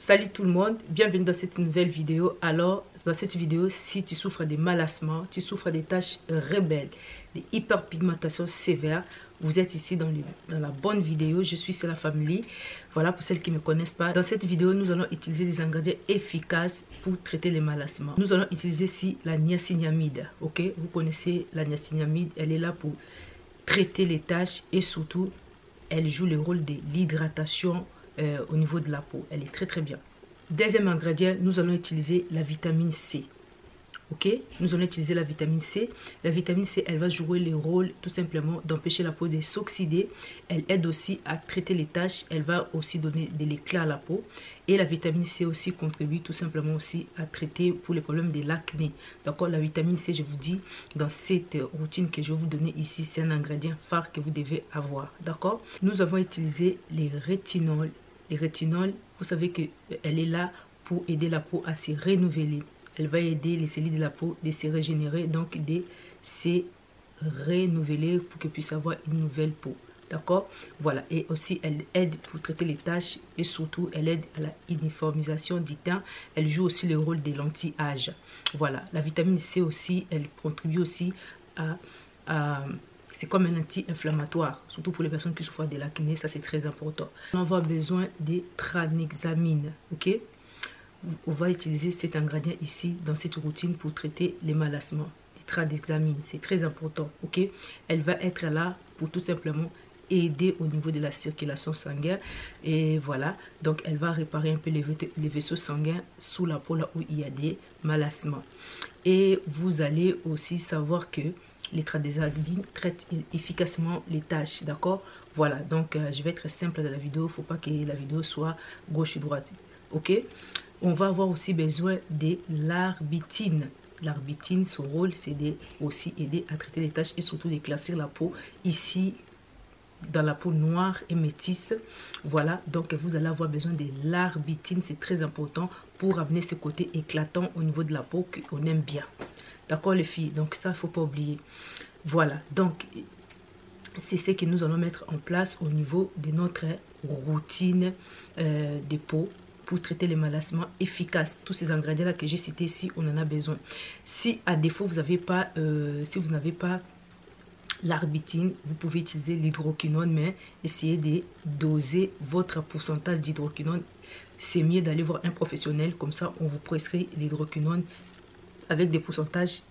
Salut tout le monde, bienvenue dans cette nouvelle vidéo. Alors, dans cette vidéo, si tu souffres des malassements, tu souffres des taches rebelles, des hyperpigmentations sévères, vous êtes ici dans la bonne vidéo. Je suis Cela Family. Voilà, pour celles qui ne me connaissent pas. Dans cette vidéo, nous allons utiliser des ingrédients efficaces pour traiter les malassements. Nous allons utiliser ici la niacinamide. Ok, vous connaissez la niacinamide, elle est là pour traiter les taches et surtout, elle joue le rôle de l'hydratation au niveau de la peau. Elle est très bien. Deuxième ingrédient, nous allons utiliser la vitamine C. Ok, nous allons utiliser la vitamine C. La vitamine C, elle va jouer le rôle tout simplement d'empêcher la peau de s'oxyder. Elle aide aussi à traiter les taches. Elle va aussi donner de l'éclat à la peau. Et la vitamine C aussi contribue tout simplement aussi à traiter pour les problèmes de l'acné. D'accord, la vitamine C, je vous dis, dans cette routine que je vais vous donner ici, c'est un ingrédient phare que vous devez avoir. D'accord, nous avons utilisé les rétinols. Les rétinols, vous savez qu'elle est là pour aider la peau à se renouveler. Elle va aider les cellules de la peau de se régénérer, donc de se renouveler pour qu'elle puisse avoir une nouvelle peau. D'accord? Voilà. Et aussi, elle aide pour traiter les taches et surtout, elle aide à la uniformisation du teint. Elle joue aussi le rôle de l'anti-âge. Voilà. La vitamine C aussi, elle contribue aussi à c'est comme un anti-inflammatoire, surtout pour les personnes qui souffrent de l'acné, ça c'est très important. On va avoir besoin des tranexamines, ok? On va utiliser cet ingrédient ici dans cette routine pour traiter les malassements. Les tranexamines, c'est très important, ok? Elle va être là pour tout simplement aider au niveau de la circulation sanguine et voilà, donc elle va réparer un peu les vaisseaux sanguins sous la peau là où il y a des malassements. Et vous allez aussi savoir que les tranexamines traitent efficacement les taches, d'accord? Voilà, donc je vais être simple dans la vidéo, il ne faut pas que la vidéo soit gauche et droite, ok? On va avoir aussi besoin de l'arbitine. L'arbitine, son rôle, c'est aussi aider à traiter les taches et surtout d'éclaircir la peau ici dans la peau noire et métisse. Voilà, donc vous allez avoir besoin de l'arbitine, c'est très important pour amener ce côté éclatant au niveau de la peau qu'on aime bien. D'accord les filles, donc ça il ne faut pas oublier. Voilà, donc c'est ce que nous allons mettre en place au niveau de notre routine de peau pour traiter les malassements efficaces. Tous ces ingrédients là que j'ai cités ici, on en a besoin. Si à défaut vous n'avez pas l'arbitine, vous pouvez utiliser l'hydroquinone, mais essayez de doser votre pourcentage d'hydroquinone. C'est mieux d'aller voir un professionnel, comme ça on vous prescrit l'hydroquinone avec des pourcentages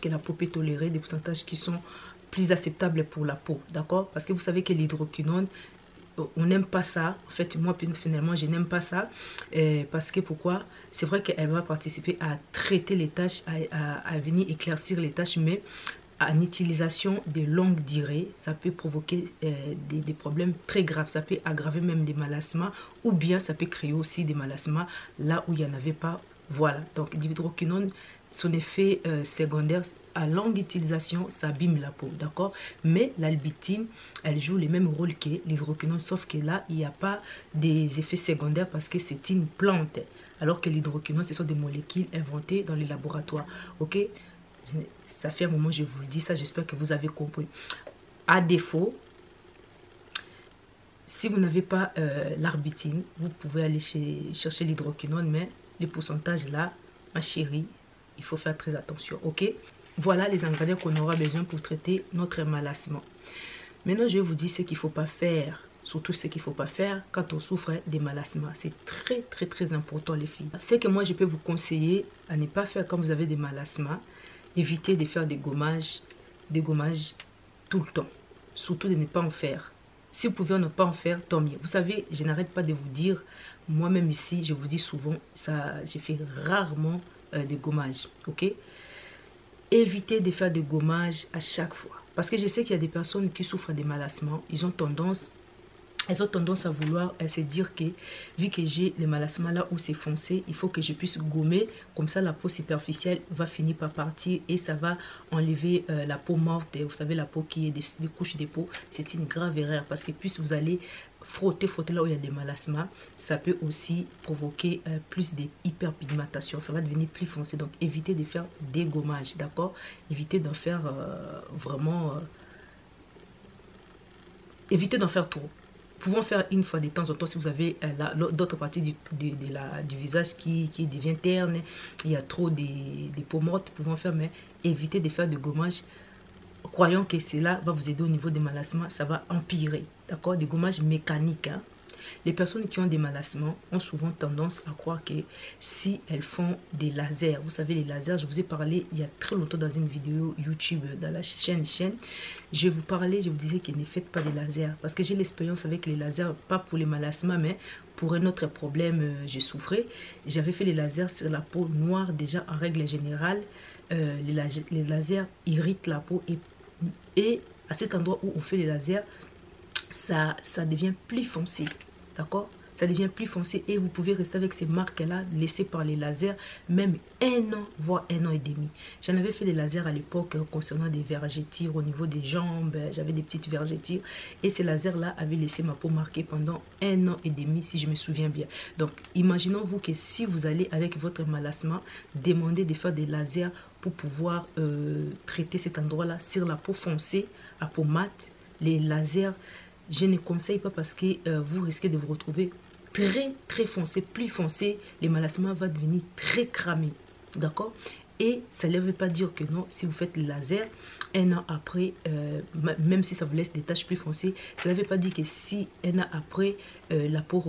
que la peau peut tolérer, des pourcentages qui sont plus acceptables pour la peau, d'accord? Parce que vous savez que l'hydroquinone, on n'aime pas ça. En fait, moi, finalement, je n'aime pas ça. Parce que pourquoi? C'est vrai qu'elle va participer à traiter les taches, à venir éclaircir les taches, mais en utilisation de longue durée, ça peut provoquer des problèmes très graves. Ça peut aggraver même des malassements ou bien ça peut créer aussi des malassements là où il n'y en avait pas. Voilà, donc l'hydroquinone, son effet secondaire à longue utilisation, ça abîme la peau, d'accord? Mais l'albitine, elle joue les mêmes rôles que l'hydroquinone, sauf que là, il n'y a pas des effets secondaires parce que c'est une plante. Alors que l'hydroquinone, ce sont des molécules inventées dans les laboratoires, ok? Ça fait un moment que je vous le dis, ça j'espère que vous avez compris. À défaut, si vous n'avez pas l'arbitine, vous pouvez aller chercher l'hydroquinone, mais les pourcentages là, ma chérie, il faut faire très attention, ok? Voilà les ingrédients qu'on aura besoin pour traiter notre malassement. Maintenant, je vais vous dire ce qu'il ne faut pas faire, surtout ce qu'il ne faut pas faire quand on souffre des malassements. C'est très important les filles. Ce que moi je peux vous conseiller à ne pas faire quand vous avez des malassements, évitez de faire des gommages tout le temps. Surtout de ne pas en faire. Si vous pouvez ne pas en faire, tant mieux. Vous savez, je n'arrête pas de vous dire, moi-même ici, je vous dis souvent, j'ai fait rarement des gommages, ok? Évitez de faire des gommages à chaque fois. Parce que je sais qu'il y a des personnes qui souffrent des malassements, elles ont tendance à vouloir se dire que vu que j'ai les malassements là où c'est foncé, il faut que je puisse gommer, comme ça la peau superficielle va finir par partir et ça va enlever la peau morte. Vous savez, la peau qui est des couches de peau, c'est une grave erreur parce que plus vous allez frotter là où il y a des malassements, ça peut aussi provoquer plus d'hyperpigmentation, ça va devenir plus foncé. Donc évitez de faire des gommages, d'accord? Évitez d'en faire évitez d'en faire trop. pouvons faire une fois de temps en temps si vous avez d'autres parties du visage qui devient terne, il y a trop des peaux mortes, pouvons faire, mais évitez de faire de gommage. Croyons que cela va vous aider au niveau des malassements, ça va empirer, d'accord, des gommages mécaniques. Hein. Les personnes qui ont des malassements ont souvent tendance à croire que si elles font des lasers, vous savez les lasers, je vous ai parlé il y a très longtemps dans une vidéo YouTube, dans la chaîne, je vous parlais, je vous disais que ne faites pas des lasers, parce que j'ai l'expérience avec les lasers, pas pour les malassements, mais pour un autre problème, j'ai souffert. J'avais fait les lasers sur la peau noire déjà en règle générale. Les lasers irritent la peau et à cet endroit où on fait les lasers, ça devient plus foncé. D'accord, ça devient plus foncé et vous pouvez rester avec ces marques-là laissées par les lasers, même 1 an, voire 1 an et demi. J'en avais fait des lasers à l'époque concernant des vergetures au niveau des jambes. J'avais des petites vergetures et ces lasers-là avaient laissé ma peau marquée pendant 1 an et demi, si je me souviens bien. Donc, imaginons-vous que si vous allez avec votre malassement, demandez de faire des lasers pour pouvoir traiter cet endroit-là sur la peau foncée, à peau mate. Les lasers, je ne conseille pas parce que vous risquez de vous retrouver très foncé, plus foncé. Les malassements vont devenir très cramés. D'accord? Et ça ne veut pas dire que non, si vous faites le laser, 1 an après, même si ça vous laisse des taches plus foncées, ça ne veut pas dire que si 1 an après, la peau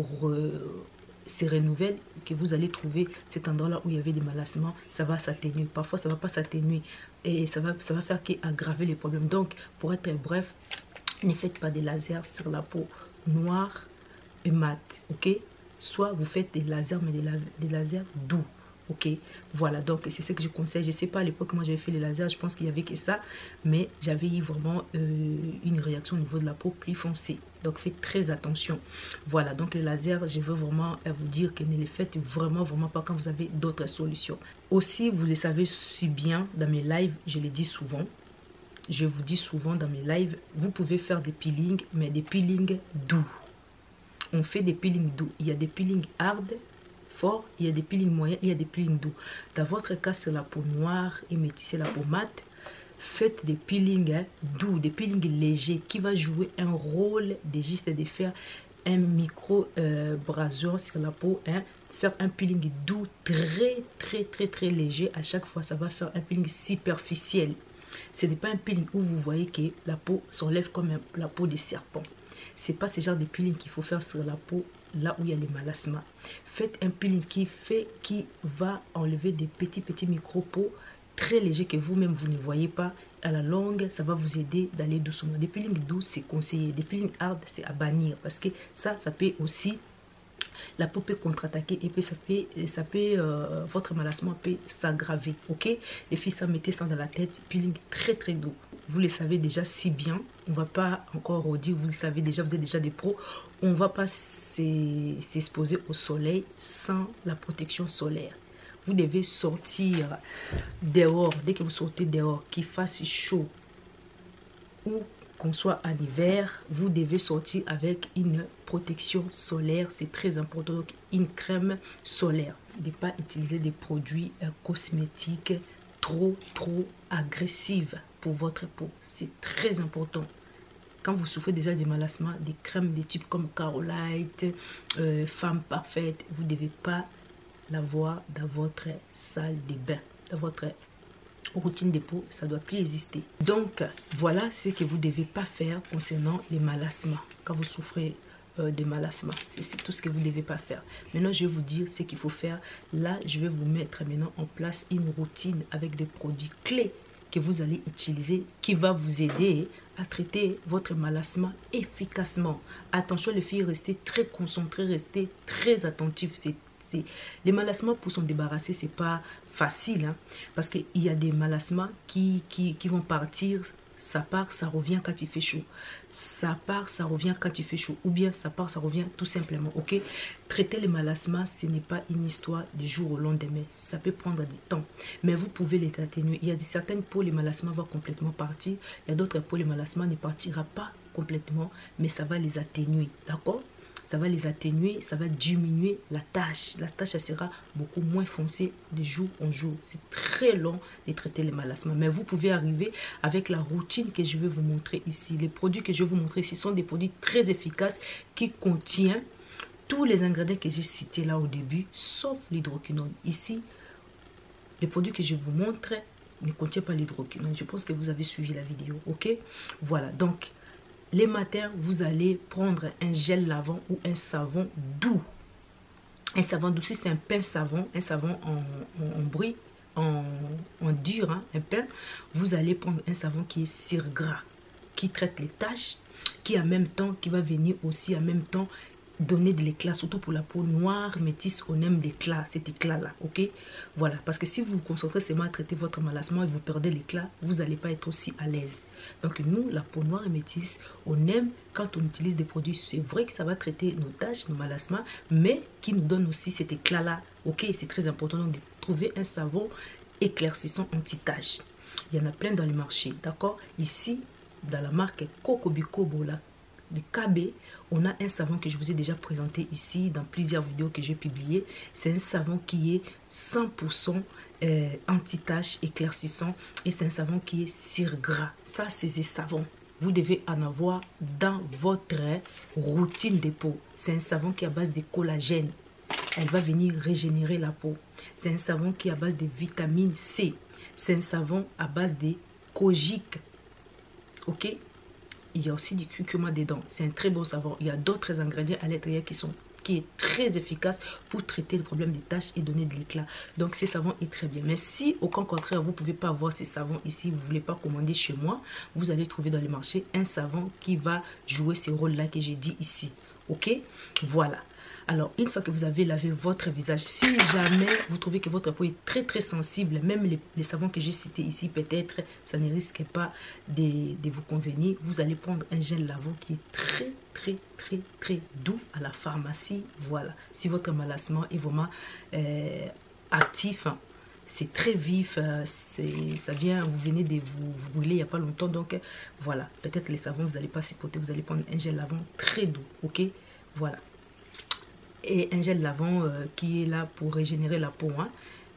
se renouvelle, que vous allez trouver cet endroit-là où il y avait des malassements, ça va s'atténuer. Parfois, ça ne va pas s'atténuer et ça va faire qu'aggraver les problèmes. Donc, pour être bref, ne faites pas des lasers sur la peau noire et mate, ok? Soit vous faites des lasers, mais des lasers doux, ok? Voilà, donc c'est ce que je conseille. Je ne sais pas, à l'époque, moi j'avais fait les lasers, je pense qu'il y avait que ça, mais j'avais eu vraiment une réaction au niveau de la peau plus foncée. Donc faites très attention. Voilà, donc les lasers, je veux vraiment vous dire que ne les faites vraiment pas quand vous avez d'autres solutions. Aussi, vous le savez si bien, dans mes lives, je le dis souvent, je vous dis souvent dans mes lives, vous pouvez faire des peelings, mais des peelings doux. On fait des peelings doux. Il y a des peelings hard, forts, il y a des peelings moyens, il y a des peelings doux. Dans votre cas, c'est la peau noire et métissez la peau mate. Faites des peelings doux, des peelings légers qui va jouer un rôle de juste de faire un micro brasure sur la peau. Faire un peeling doux, très léger. À chaque fois, ça va faire un peeling superficiel. Ce n'est pas un peeling où vous voyez que la peau s'enlève comme la peau de serpent. Ce n'est pas ce genre de peeling qu'il faut faire sur la peau là où il y a les malassements. Faites un peeling qui va enlever des petits micro-peaux très légers que vous-même vous ne voyez pas. À la longue, ça va vous aider d'aller doucement. Des peelings doux, c'est conseillé. Des peelings hard, c'est à bannir parce que ça peut aussi... La peau peut contre-attaquer et puis votre malassement peut s'aggraver, ok? Les filles, ça, mettez ça dans la tête, peeling très doux. Vous le savez déjà si bien, on va pas encore redire, vous le savez déjà, vous êtes déjà des pros. On va pas s'exposer au soleil sans la protection solaire. Vous devez sortir dehors, dès que vous sortez dehors, qu'il fasse chaud ou qu'on soit en hiver, vous devez sortir avec une protection solaire. C'est très important. Donc, une crème solaire. Ne pas utiliser des produits cosmétiques trop agressifs pour votre peau. C'est très important. Quand vous souffrez déjà des malassements, des crèmes de type comme Carolite, Femme Parfaite, vous ne devez pas l'avoir dans votre salle de bain, dans votre routine de peau, ça doit plus exister. Donc voilà ce que vous ne devez pas faire concernant les malassements. Quand vous souffrez de malassements, c'est tout ce que vous ne devez pas faire. Maintenant, je vais vous dire ce qu'il faut faire. Là, je vais vous mettre maintenant en place une routine avec des produits clés que vous allez utiliser, qui va vous aider à traiter votre malassement efficacement. Attention les filles, restez très concentrées, restez très attentifs. Les malassements, pour s'en débarrasser, c'est pas facile, hein, parce qu'il y a des malassements qui vont partir, ça part, ça revient quand il fait chaud, ça part, ça revient quand il fait chaud, ou bien ça part, ça revient tout simplement, ok? Traiter les malassements, ce n'est pas une histoire du jour au lendemain, ça peut prendre du temps, mais vous pouvez les atténuer. Il y a certaines peaux, les malassements vont complètement partir, il y a d'autres peaux, les malassements ne partira pas complètement, mais ça va les atténuer, d'accord? ça va les atténuer, ça va diminuer la tache. La tache, elle sera beaucoup moins foncée de jour en jour. C'est très long de traiter les malasmas. Mais vous pouvez arriver avec la routine que je vais vous montrer ici. Les produits que je vais vous montrer ici sont des produits très efficaces qui contiennent tous les ingrédients que j'ai cités là au début, sauf l'hydroquinone. Ici, les produits que je vous montre ne contiennent pas l'hydroquinone. Je pense que vous avez suivi la vidéo, ok? Voilà, donc, les matins, vous allez prendre un gel lavant ou un savon doux. Un savon doux, si c'est un pain savon, un savon en brie, en dur, hein, un pain, vous allez prendre un savon qui est cire gras, qui traite les taches, qui en même temps, qui va venir aussi en même temps donner de l'éclat, surtout pour la peau noire, métisse, on aime l'éclat, cet éclat-là, ok? Voilà, parce que si vous vous concentrez seulement à traiter votre malassement et vous perdez l'éclat, vous n'allez pas être aussi à l'aise. Donc nous, la peau noire et métisse, on aime quand on utilise des produits, c'est vrai que ça va traiter nos taches, nos malassements, mais qui nous donne aussi cet éclat-là, ok? C'est très important donc de trouver un savon éclaircissant anti-tache. Il y en a plein dans le marché, d'accord? Ici, dans la marque Coco Bicobo, là, de KB, on a un savon que je vous ai déjà présenté ici dans plusieurs vidéos que j'ai publiées. C'est un savon qui est 100% anti-tache, éclaircissant, et c'est un savon qui est cire gras. Ça, c'est des savons. Vous devez en avoir dans votre routine de peau. C'est un savon qui est à base de collagène. Elle va venir régénérer la peau. C'est un savon qui est à base de vitamine C. C'est un savon à base de kojic. Ok? Il y a aussi du curcuma dedans. C'est un très bon savon. Il y a d'autres ingrédients à l'intérieur qui est très efficace pour traiter le problème des taches et donner de l'éclat. Donc, ce savon est très bien. Mais si, au contraire, vous ne pouvez pas avoir ces savons ici, vous ne voulez pas commander chez moi, vous allez trouver dans le marché un savon qui va jouer ce rôle-là que j'ai dit ici. Ok? Voilà. Alors, une fois que vous avez lavé votre visage, si jamais vous trouvez que votre peau est très sensible, même les savons que j'ai cités ici, peut-être, ça ne risque pas de vous convenir, vous allez prendre un gel lavant qui est très doux à la pharmacie. Voilà. Si votre malassement est vraiment actif, hein, c'est très vif, ça vient, vous venez de vous brûler il n'y a pas longtemps, donc voilà. Peut-être les savons, vous n'allez pas s'y côté, vous allez prendre un gel lavant très doux, ok? Voilà. Et un gel lavant qui est là pour régénérer la peau, hein.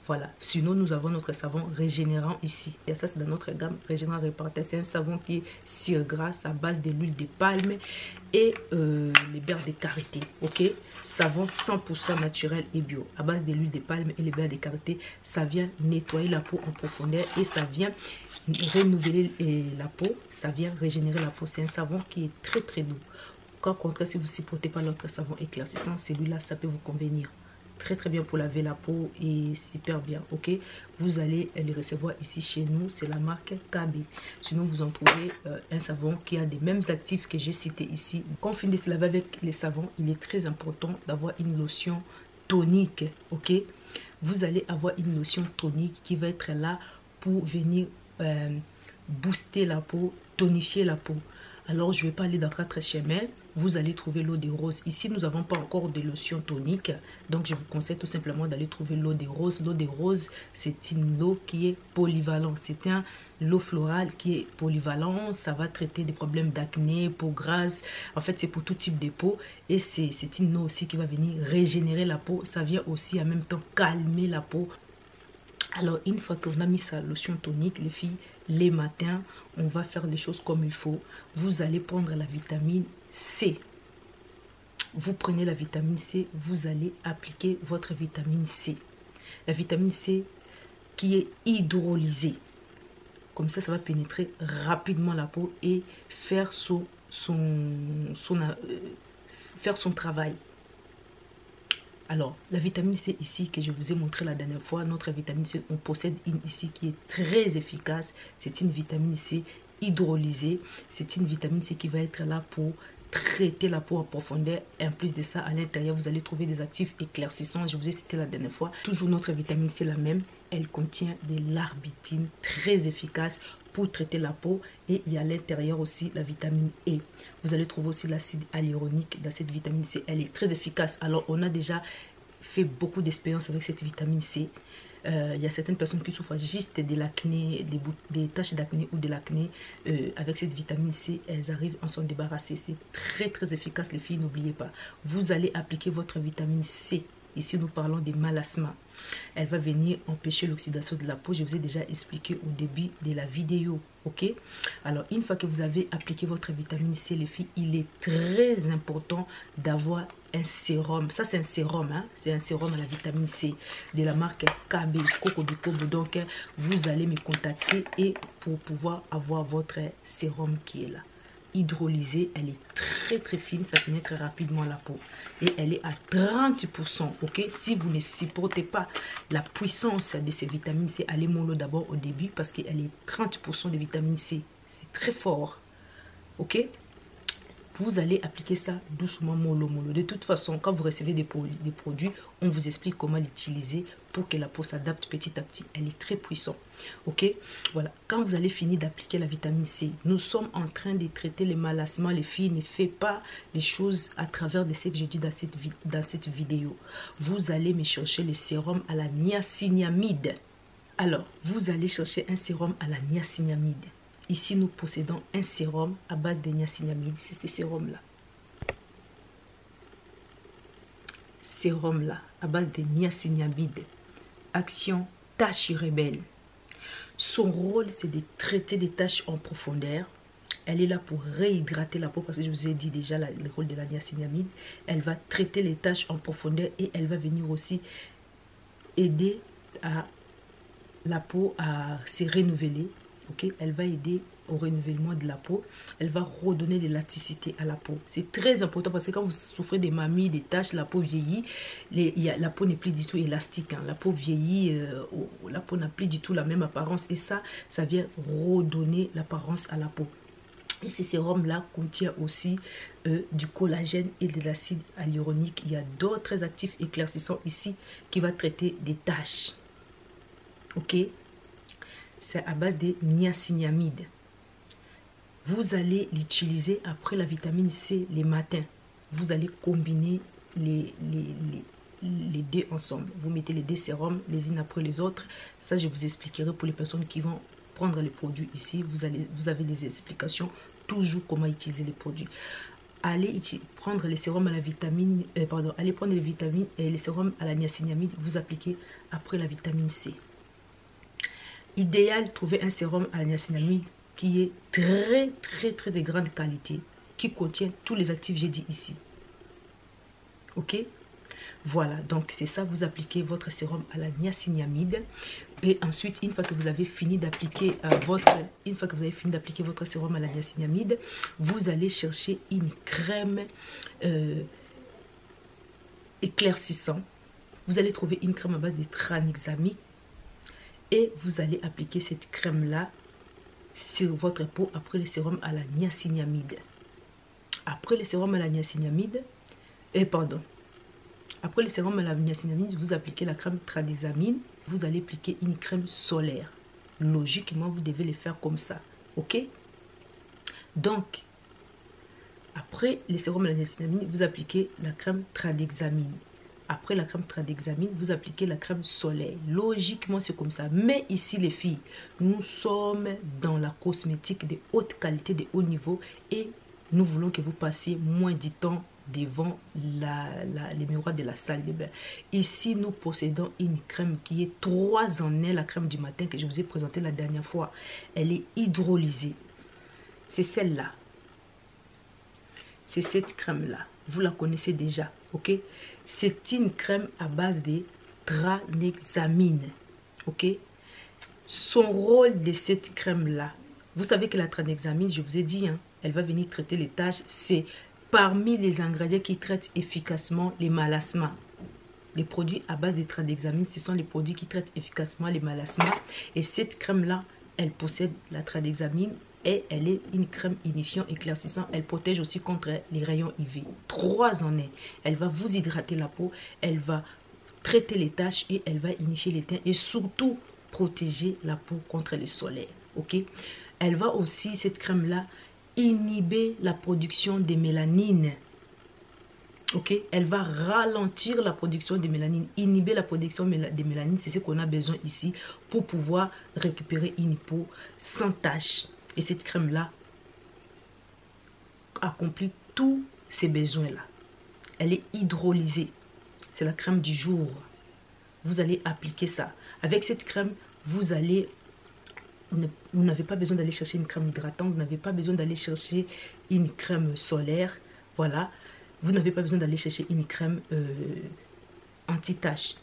Voilà. Sinon, nous avons notre savon régénérant ici. Et ça, c'est dans notre gamme régénérant réparté. C'est un savon qui est cire grasse à base de l'huile de palme et les beurres de karité. Ok? Savon 100% naturel et bio. À base de l'huile de palme et les beurres de karité. Ça vient nettoyer la peau en profondeur et ça vient renouveler la peau. Ça vient régénérer la peau. C'est un savon qui est très doux. Au contraire, si vous ne supportez pas l'autre savon éclaircissant, celui-là, ça peut vous convenir. Très bien pour laver la peau et super bien, ok? Vous allez les recevoir ici chez nous, c'est la marque KB. Sinon, vous en trouvez un savon qui a des mêmes actifs que j'ai cités ici. Quand on finit de se laver avec les savons, il est très important d'avoir une lotion tonique, ok? Vous allez avoir une lotion tonique qui va être là pour venir booster la peau, tonifier la peau. Alors, je ne vais pas aller dans votre chemin. Vous allez trouver l'eau de rose. Ici, nous n'avons pas encore de lotion tonique. Donc, je vous conseille tout simplement d'aller trouver l'eau de rose. L'eau de rose, c'est une eau qui est polyvalente. C'est un l'eau florale qui est polyvalente. Ça va traiter des problèmes d'acné, peau grasse. En fait, c'est pour tout type de peau. Et c'est une eau aussi qui va venir régénérer la peau. Ça vient aussi en même temps calmer la peau. Alors, une fois qu'on a mis sa lotion tonique, les filles, les matins, on va faire les choses comme il faut. Vous allez prendre la vitamine C. Vous prenez la vitamine C, vous allez appliquer votre vitamine C. La vitamine C qui est hydrolysée. Comme ça va pénétrer rapidement la peau et faire faire son travail. Alors, la vitamine C ici que je vous ai montré la dernière fois, notre vitamine C, on possède une ici qui est très efficace. C'est une vitamine C hydrolysée. C'est une vitamine C qui va être là pour traiter la peau en profondeur. Et en plus de ça, à l'intérieur, vous allez trouver des actifs éclaircissants. Je vous ai cité la dernière fois. Toujours notre vitamine C la même. Elle contient de l'arbitine très efficace pour traiter la peau. Et il y a à l'intérieur aussi la vitamine E. Vous allez trouver aussi l'acide hyaluronique dans cette vitamine C. Elle est très efficace. Alors, on a déjà fait beaucoup d'expériences avec cette vitamine C. Il y a certaines personnes qui souffrent juste de l'acné, des taches d'acné ou de l'acné. Avec cette vitamine C, elles arrivent à s'en débarrasser. C'est très très efficace les filles, n'oubliez pas. Vous allez appliquer votre vitamine C. Ici, nous parlons des malasma. Elle va venir empêcher l'oxydation de la peau. Je vous ai déjà expliqué au début de la vidéo. Ok? Alors, une fois que vous avez appliqué votre vitamine C, les filles, il est très important d'avoir un sérum. Ça, c'est un sérum. Hein? C'est un sérum à la vitamine C de la marque KB, Coco de Kobo. Donc, vous allez me contacter et pour pouvoir avoir votre sérum qui est là. Hydrolysée, elle est très très fine, ça pénètre rapidement la peau et elle est à 30%. Ok, si vous ne supportez pas la puissance de ces vitamines C, allez mollo d'abord au début parce qu'elle est 30% de vitamine C, c'est très fort. Ok, vous allez appliquer ça doucement, mollo mollo. De toute façon, quand vous recevez des produits, on vous explique comment l'utiliser pour que la peau s'adapte petit à petit. Elle est très puissante. Ok, voilà. Quand vous allez finir d'appliquer la vitamine C, nous sommes en train de traiter les malassements. Les filles, ne faites pas les choses à travers de ce que j'ai dit dans cette vidéo. Vous allez me chercher le sérum à la niacinamide. Alors, vous allez chercher un sérum à la niacinamide. Ici, nous possédons un sérum à base de niacinamide. C'est ce sérum-là. Sérum-là, à base de niacinamide. Action tache rebelle. Son rôle, c'est de traiter des taches en profondeur. Elle est là pour réhydrater la peau parce que je vous ai dit déjà le rôle de la niacinamide. Elle va traiter les taches en profondeur et elle va venir aussi aider à la peau à se renouveler. Okay? Elle va aider au renouvellement de la peau. Elle va redonner de l'élasticité à la peau. C'est très important parce que quand vous souffrez des mamies, des taches, la peau vieillit. La peau n'est plus du tout élastique. Hein. La peau vieillit, la peau n'a plus du tout la même apparence. Et ça vient redonner l'apparence à la peau. Et ce sérum-là contient aussi du collagène et de l'acide hyaluronique. Il y a d'autres actifs éclaircissants ici qui va traiter des taches. Ok? C'est à base de niacinamide. Vous allez l'utiliser après la vitamine C les matins. Vous allez combiner les deux ensemble. Vous mettez les deux sérums les unes après les autres. Ça, je vous expliquerai pour les personnes qui vont prendre les produits ici. Vous avez des explications toujours comment utiliser les produits. Allez prendre les sérums à la vitamine, allez prendre les vitamines et les sérums à la niacinamide. Vous appliquez après la vitamine C. Idéal, trouver un sérum à la niacinamide qui est très de grande qualité, qui contient tous les actifs j'ai dit ici. Ok, voilà, donc c'est ça, vous appliquez votre sérum à la niacinamide et ensuite une fois que vous avez fini d'appliquer votre sérum à la niacinamide, vous allez chercher une crème éclaircissante. Vous allez trouver une crème à base de tranexamique et vous allez appliquer cette crème là sur votre peau après le sérum à la niacinamide. Après le sérum à la niacinamide, après le sérum à la niacinamide, vous appliquez la crème tranexamine. Vous allez appliquer une crème solaire. Logiquement, vous devez le faire comme ça. Ok? Donc, après le sérum à la niacinamide, vous appliquez la crème tranexamine. Après la crème tranexamine, vous appliquez la crème solaire. Logiquement, c'est comme ça. Mais ici, les filles, nous sommes dans la cosmétique de haute qualité, de haut niveau. Et nous voulons que vous passiez moins du temps devant les miroirs de la salle de bain. Ici, nous possédons une crème qui est 3 en 1, la crème du matin que je vous ai présentée la dernière fois. Elle est hydrolysée. C'est celle-là. C'est cette crème-là. Vous la connaissez déjà, ok? C'est une crème à base de tranexamine, ok? Son rôle de cette crème-là, vous savez que la tranexamine, je vous ai dit, hein, elle va venir traiter les taches. C'est parmi les ingrédients qui traitent efficacement les malasmas. Les produits à base de tranexamine, ce sont les produits qui traitent efficacement les malasmas. Et cette crème-là, elle possède la tranexamine. Et elle est une crème unifiant éclaircissant. Elle protège aussi contre les rayons UV. 3 en 1. Elle va vous hydrater la peau. Elle va traiter les taches et elle va unifier les teints. Et surtout, protéger la peau contre le soleil. Ok? Elle va aussi, cette crème-là, inhiber la production de mélanine. Ok, elle va ralentir la production de mélanine, inhiber la production de mélanine. C'est ce qu'on a besoin ici pour pouvoir récupérer une peau sans tache. Et cette crème-là accomplit tous ces besoins-là. Elle est hydrolysée. C'est la crème du jour. Vous allez appliquer ça. Avec cette crème, vous allez... Vous n'avez pas besoin d'aller chercher une crème hydratante. Vous n'avez pas besoin d'aller chercher une crème solaire. Voilà. Vous n'avez pas besoin d'aller chercher une crème anti-tache.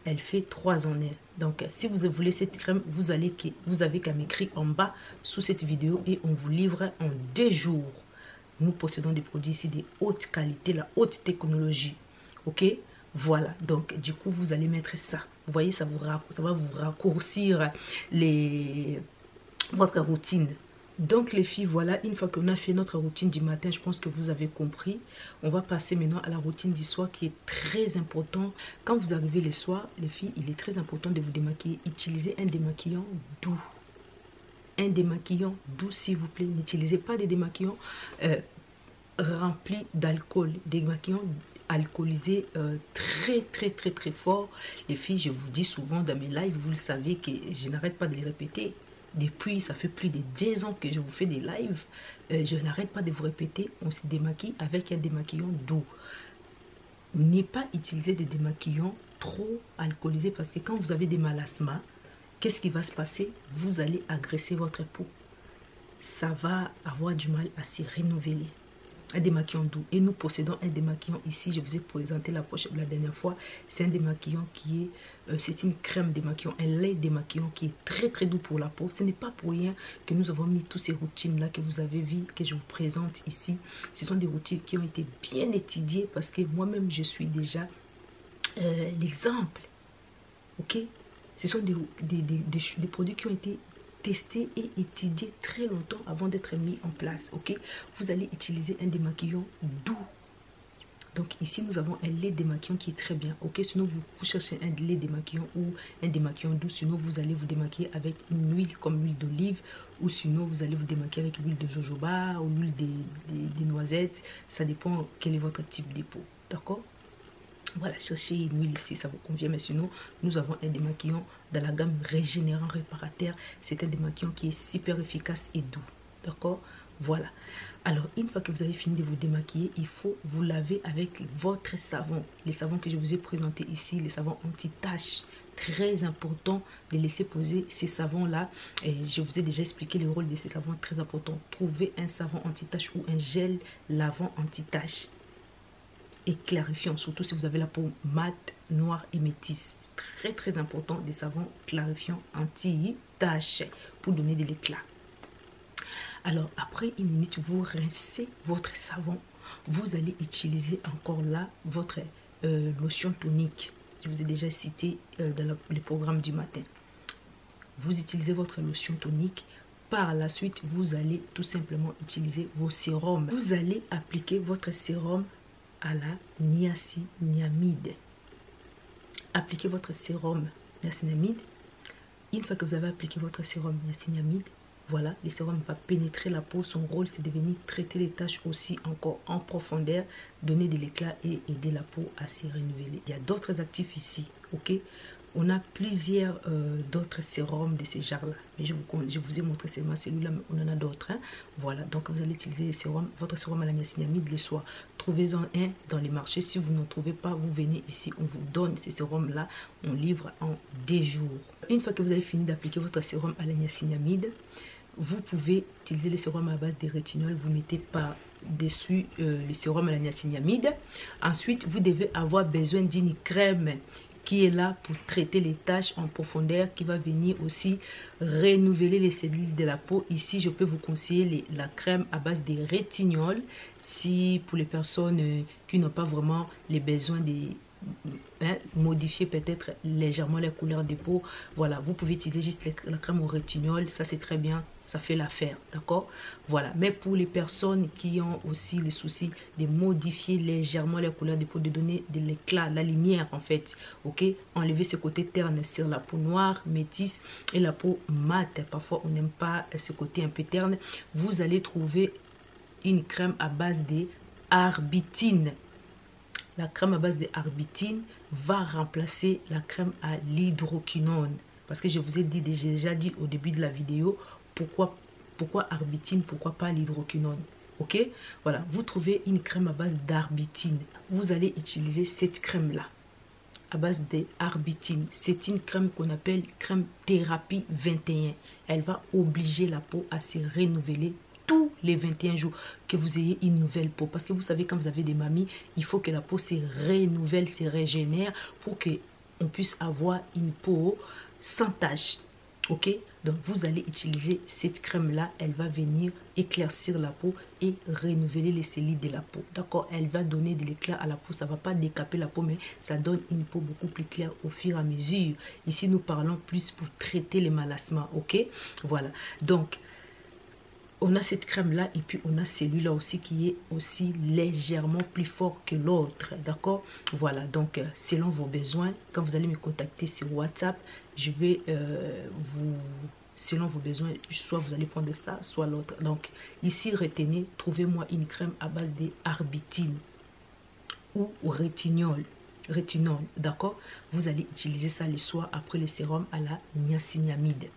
Elle fait 3 en 1. Donc, si vous voulez cette crème, vous avez qu'à m'écrire en bas sous cette vidéo et on vous livre en 2 jours. Nous possédons des produits ici de haute qualité, la haute technologie. Ok? Voilà. Donc, du coup, vous allez mettre ça. Vous voyez, ça va vous raccourcir votre routine. Donc les filles, voilà, une fois qu'on a fait notre routine du matin, je pense que vous avez compris. On va passer maintenant à la routine du soir qui est très important. Quand vous arrivez le soir, les filles, il est très important de vous démaquiller. Utilisez un démaquillant doux. Un démaquillant doux, s'il vous plaît. N'utilisez pas des démaquillants remplis d'alcool. Des démaquillants alcoolisés très fort. Les filles, je vous dis souvent dans mes lives, vous le savez que je n'arrête pas de les répéter. Depuis, ça fait plus de 10 ans que je vous fais des lives. Je n'arrête pas de vous répéter, on se démaquille avec un démaquillant doux. Ne pas utiliser des démaquillants trop alcoolisés parce que quand vous avez des malasmas, qu'est-ce qui va se passer? Vous allez agresser votre peau. Ça va avoir du mal à se renouveler. Un démaquillant doux. Et nous possédons un démaquillant ici. Je vous ai présenté la dernière fois. C'est un démaquillant qui est... c'est une crème démaquillant, un lait démaquillant qui est très doux pour la peau. Ce n'est pas pour rien que nous avons mis toutes ces routines-là que vous avez vues, que je vous présente ici. Ce sont des routines qui ont été bien étudiées parce que moi-même, je suis déjà l'exemple. Ok? Ce sont des produits qui ont été testé et étudié très longtemps avant d'être mis en place. Ok, vous allez utiliser un démaquillant doux. Donc ici nous avons un lait démaquillant qui est très bien. Ok, sinon vous cherchez un lait démaquillant ou un démaquillant doux, sinon vous allez vous démaquiller avec une huile comme l'huile d'olive, ou sinon vous allez vous démaquiller avec l'huile de jojoba ou l'huile des noisettes. Ça dépend quel est votre type de peau. D'accord? Voilà, cherchez une huile ici, ça vous convient. Mais sinon, nous avons un démaquillant dans la gamme régénérant réparateur. C'est un démaquillant qui est super efficace et doux. D'accord? Voilà. Alors, une fois que vous avez fini de vous démaquiller, il faut vous laver avec votre savon. Les savons que je vous ai présentés ici, les savons anti-taches. Très important de laisser poser ces savons-là. Et je vous ai déjà expliqué le rôle de ces savons, très important. Trouvez un savon anti-tache ou un gel lavant anti-tache. Et clarifiant, surtout si vous avez la peau mate, noire et métisse. Très important, des savons clarifiants anti-taches pour donner de l'éclat. Alors après une minute, vous rincez votre savon. Vous allez utiliser encore là votre lotion tonique. Je vous ai déjà cité dans le programme du matin. Vous utilisez votre lotion tonique. Par la suite, vous allez tout simplement utiliser vos sérums. Vous allez appliquer votre sérum à la niacinamide. Appliquez votre sérum niacinamide. Une fois que vous avez appliqué votre sérum niacinamide, voilà, le sérum va pénétrer la peau. Son rôle, c'est de venir traiter les taches aussi encore en profondeur, donner de l'éclat et aider la peau à se renouveler. Il y a d'autres actifs ici, ok? On a plusieurs d'autres sérums de ces genres-là. Mais je vous ai montré seulement celui-là, mais on en a d'autres. Hein? Voilà, donc vous allez utiliser les sérums, votre sérum à la niacinamide le soir. Trouvez-en un dans les marchés. Si vous n'en trouvez pas, vous venez ici. On vous donne ces sérums-là. On livre en 2 jours. Une fois que vous avez fini d'appliquer votre sérum à la niacinamide, vous pouvez utiliser le sérum à base de rétinol. Vous mettez par-dessus le sérum à la niacinamide. Ensuite, vous devez avoir besoin d'une crème qui est là pour traiter les taches en profondeur, qui va venir aussi renouveler les cellules de la peau. Ici, je peux vous conseiller la crème à base de rétinol, si pour les personnes qui n'ont pas vraiment les besoins de modifier peut-être légèrement les couleurs de peau. Voilà, vous pouvez utiliser juste la crème au rétinol, ça c'est très bien, ça fait l'affaire, d'accord? Voilà, mais pour les personnes qui ont aussi le souci de modifier légèrement les couleurs de peau, de donner de l'éclat, la lumière en fait, ok, enlever ce côté terne sur la peau noire, métisse et la peau mate, parfois on n'aime pas ce côté un peu terne, vous allez trouver une crème à base de arbitine. la crème à base d'arbitine va remplacer la crème à l'hydroquinone. Parce que je vous ai dit, j'ai déjà dit au début de la vidéo, pourquoi arbitine, pourquoi pas l'hydroquinone. Ok, voilà, vous trouvez une crème à base d'arbitine. Vous allez utiliser cette crème-là, à base d'arbitine. C'est une crème qu'on appelle crème thérapie 21. Elle va obliger la peau à se renouveler tous les 21 jours, que vous ayez une nouvelle peau. Parce que vous savez, quand vous avez des mamies, il faut que la peau se renouvelle, se régénère pour qu'on puisse avoir une peau sans tache. Ok, donc vous allez utiliser cette crème là, elle va venir éclaircir la peau et renouveler les cellules de la peau. D'accord, elle va donner de l'éclair à la peau, ça va pas décaper la peau, mais ça donne une peau beaucoup plus claire au fur et à mesure. Ici nous parlons plus pour traiter les malassements. Ok, voilà, donc on a cette crème là et puis on a celui-là aussi qui est aussi légèrement plus fort que l'autre. D'accord, voilà, donc selon vos besoins, quand vous allez me contacter sur WhatsApp, je vais selon vos besoins, soit vous allez prendre ça, soit l'autre. Donc ici, retenez, trouvez-moi une crème à base d'arbitine ou rétinol. D'accord, vous allez utiliser ça le soir après le sérum à la niacinamide.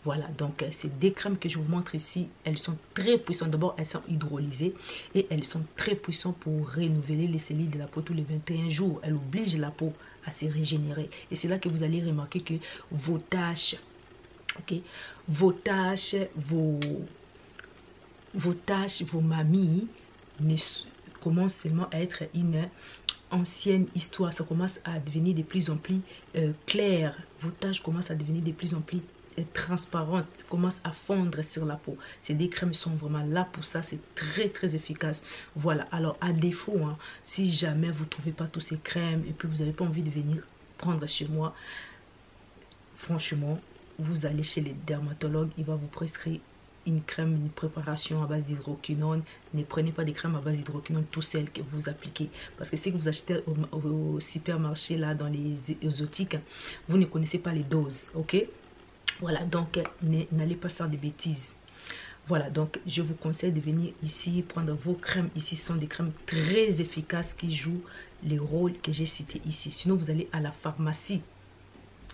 Voilà, donc c'est des crèmes que je vous montre ici. Elles sont très puissantes. D'abord, elles sont hydrolysées et elles sont très puissantes pour renouveler les cellules de la peau tous les 21 jours. Elles obligent la peau à se régénérer. Et c'est là que vous allez remarquer que vos taches, ok, vos mamies commencent seulement à être une ancienne histoire. Ça commence à devenir de plus en plus clair. Vos taches commencent à devenir de plus en plus transparentes, commencent à fondre sur la peau. Ces des crèmes sont vraiment là pour ça. C'est très très efficace. Voilà, alors à défaut, hein, si jamais vous ne trouvez pas tous ces crèmes et puis vous n'avez pas envie de venir prendre chez moi, franchement, vous allez chez les dermatologues, il va vous prescrire une crème, une préparation à base d'hydroquinone. Ne prenez pas des crèmes à base d'hydroquinone tout seul que vous appliquez. Parce que si vous achetez au supermarché, là, dans les exotiques, vous ne connaissez pas les doses. Ok? Voilà, donc n'allez pas faire des bêtises. Voilà, donc je vous conseille de venir ici, prendre vos crèmes. Ici, ce sont des crèmes très efficaces qui jouent les rôles que j'ai cités ici. Sinon, vous allez à la pharmacie.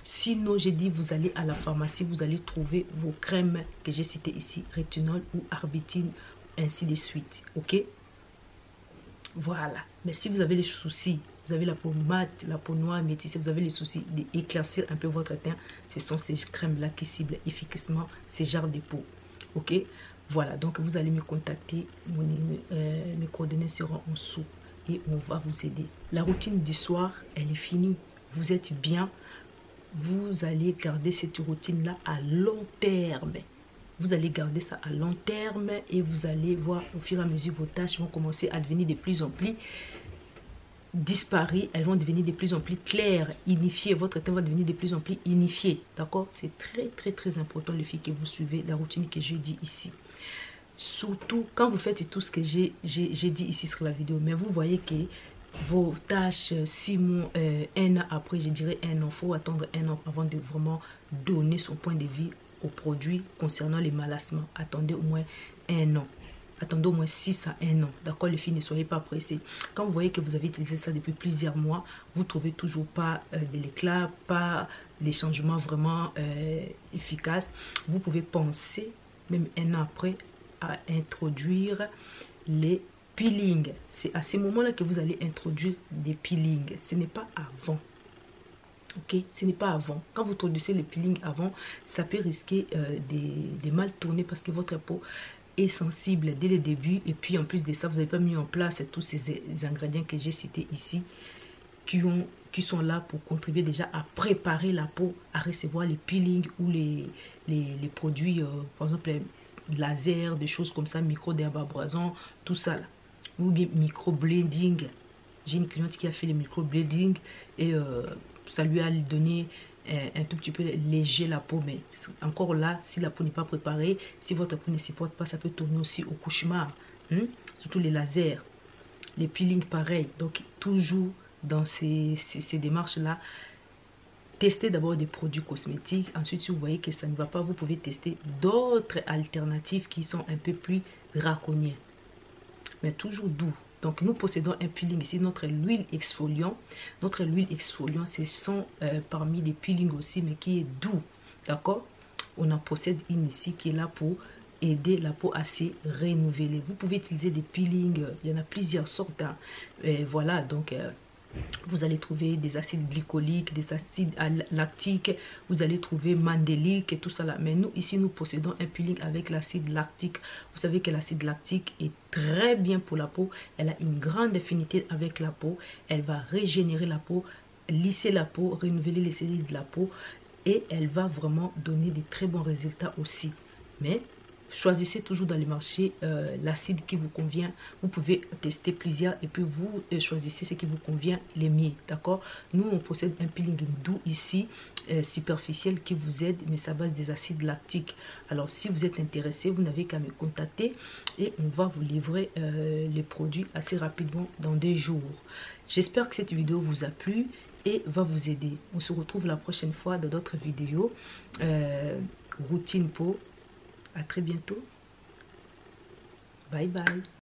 Sinon, j'ai dit, vous allez à la pharmacie, vous allez trouver vos crèmes que j'ai citées ici, rétinol ou arbitine, ainsi de suite. Ok? Voilà. Mais si vous avez les soucis, vous avez la peau mate, la peau noire, métissée, vous avez les soucis d'éclaircir un peu votre teint, ce sont ces crèmes-là qui ciblent efficacement ces genres de peau. Ok? Voilà. Donc, vous allez me contacter. Mes coordonnées seront en dessous et on va vous aider. La routine du soir, elle est finie. Vous êtes bien. Vous allez garder cette routine-là à long terme. Vous allez garder ça à long terme et vous allez voir au fur et à mesure vos tâches vont commencer à devenir de plus en plus disparues. Elles vont devenir de plus en plus claires, unifiées. Votre teint va devenir de plus en plus unifié. D'accord? C'est très très très important les filles que vous suivez la routine que j'ai dit ici. Surtout quand vous faites tout ce que j'ai dit ici sur la vidéo. Mais vous voyez que vos tâches 6 mois, 1 an après, je dirais 1 an, il faut attendre 1 an avant de vraiment donner son point de vue aux produits concernant les malassements. Attendez au moins 1 an. Attendez au moins 6 à 1 an. D'accord, les filles, ne soyez pas pressées. Quand vous voyez que vous avez utilisé ça depuis plusieurs mois, vous ne trouvez toujours pas de l'éclat, pas les changements vraiment efficaces, vous pouvez penser, même 1 an après, à introduire les peeling. C'est à ces moments-là que vous allez introduire des peelings. Ce n'est pas avant. Ok, ce n'est pas avant. Quand vous introduisez le peeling avant, ça peut risquer de mal tourner parce que votre peau est sensible dès le début. Et puis en plus de ça, vous n'avez pas mis en place tous ces ingrédients que j'ai cités ici qui sont là pour contribuer déjà à préparer la peau à recevoir les peelings ou les produits, par exemple les laser, des choses comme ça, micro-dermabrasion, tout ça là. Ou bien micro-blading. J'ai une cliente qui a fait le micro-blading et ça lui a donné un tout petit peu léger la peau. Mais encore là, si la peau n'est pas préparée, si votre peau ne supporte pas, ça peut tourner aussi au cauchemar. Surtout les lasers, les peelings pareil. Donc toujours dans ces démarches-là, testez d'abord des produits cosmétiques. Ensuite, si vous voyez que ça ne va pas, vous pouvez tester d'autres alternatives qui sont un peu plus draconiennes. Mais toujours doux. Donc nous possédons un peeling ici, notre huile exfoliant. Notre huile exfoliant, ce sont parmi les peelings aussi, mais qui est doux. D'accord? On en possède une ici qui est là pour aider la peau à se renouveler. Vous pouvez utiliser des peelings, il y en a plusieurs sortes. Hein. Voilà, donc vous allez trouver des acides glycoliques, des acides lactiques, vous allez trouver mandélique et tout ça là. Mais nous, ici, nous possédons un peeling avec l'acide lactique. Vous savez que l'acide lactique est très bien pour la peau. Elle a une grande affinité avec la peau. Elle va régénérer la peau, lisser la peau, renouveler les cellules de la peau. Et elle va vraiment donner des très bons résultats aussi. Mais choisissez toujours dans les marchés l'acide qui vous convient. Vous pouvez tester plusieurs et puis vous choisissez ce qui vous convient les mieux. D'accord? Nous, on possède un peeling doux ici, superficiel, qui vous aide, mais ça base des acides lactiques. Alors, si vous êtes intéressé, vous n'avez qu'à me contacter et on va vous livrer les produits assez rapidement dans des jours. J'espère que cette vidéo vous a plu et va vous aider. On se retrouve la prochaine fois dans d'autres vidéos. Routine peau. À très bientôt. Bye bye.